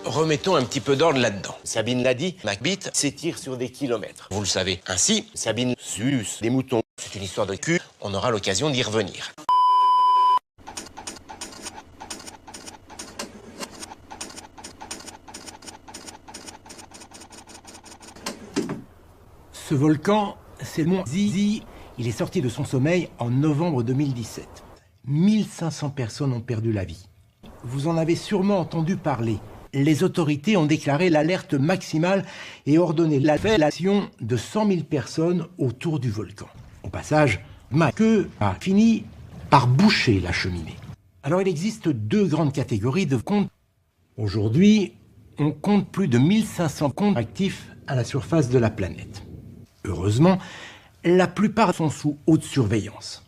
Remettons un petit peu d'ordre là-dedans. Sabine l'a dit, Macbeth s'étire sur des kilomètres. Vous le savez. Ainsi, Sabine suce des moutons. C'est une histoire de cul, on aura l'occasion d'y revenir. Ce volcan, c'est le mont Zizi. Il est sorti de son sommeil en novembre 2017. 1500 personnes ont perdu la vie. Vous en avez sûrement entendu parler. Les autorités ont déclaré l'alerte maximale et ordonné l'évacuation de 100 000 personnes autour du volcan. Au passage, Macqueux a fini par boucher la cheminée. Alors il existe deux grandes catégories de comptes. Aujourd'hui, on compte plus de 1500 comptes actifs à la surface de la planète. Heureusement, la plupart sont sous haute surveillance.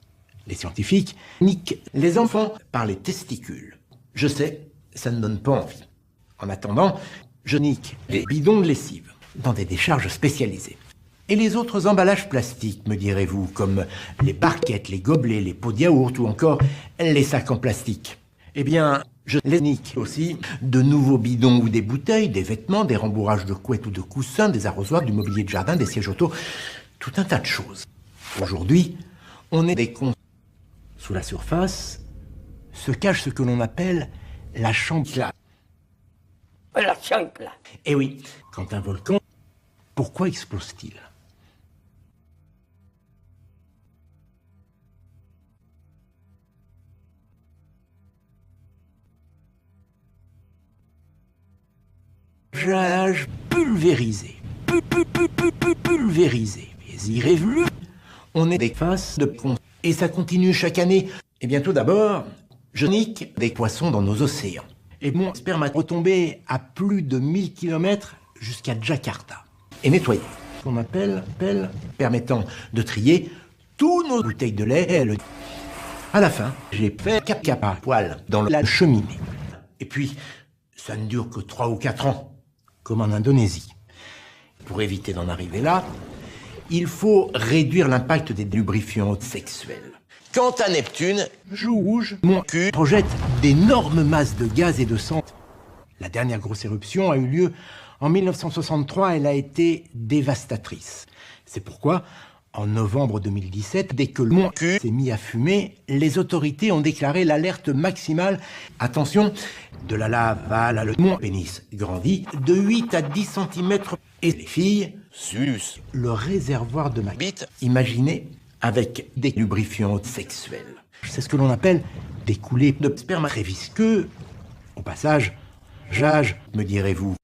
Les scientifiques niquent les enfants par les testicules. Je sais, ça ne donne pas envie. En attendant, je nique les bidons de lessive dans des décharges spécialisées. Et les autres emballages plastiques, me direz-vous, comme les barquettes, les gobelets, les pots de yaourt ou encore les sacs en plastique. Eh bien, je les nique aussi de nouveaux bidons ou des bouteilles, des vêtements, des rembourrages de couettes ou de coussins, des arrosoirs, du mobilier de jardin, des sièges auto, tout un tas de choses. Aujourd'hui, on est des cons. Sous la surface se cache ce que l'on appelle la chancla. La chancla. Eh oui, quand un volcan, pourquoi explose-t-il ? Pulvérisé. Pulvérisé. Mais irrévolu. On est des faces de cons. Et ça continue chaque année. Et bien tout d'abord, je nique des poissons dans nos océans. Et mon sperme a retombé à plus de 1000 km jusqu'à Jakarta. Et nettoyé. Ce qu'on appelle permettant de trier tous nos bouteilles de lait. À la fin, j'ai fait cap à poil dans la cheminée. Et puis, ça ne dure que 3 ou 4 ans, comme en Indonésie. Pour éviter d'en arriver là, il faut réduire l'impact des lubrifiants sexuels. Quant à Neptune, Joue rouge, mon cul projette d'énormes masses de gaz et de sang. La dernière grosse éruption a eu lieu en 1963, elle a été dévastatrice. C'est pourquoi, en novembre 2017, dès que le mont s'est mis à fumer, les autorités ont déclaré l'alerte maximale. Attention, de la lave à le mont pénis grandit de 8 à 10 cm. Et les filles sucent le réservoir de Macbeth, imaginez, avec des lubrifiants sexuels. C'est ce que l'on appelle des coulées de sperme très visqueux. Au passage, j'âge, me direz-vous.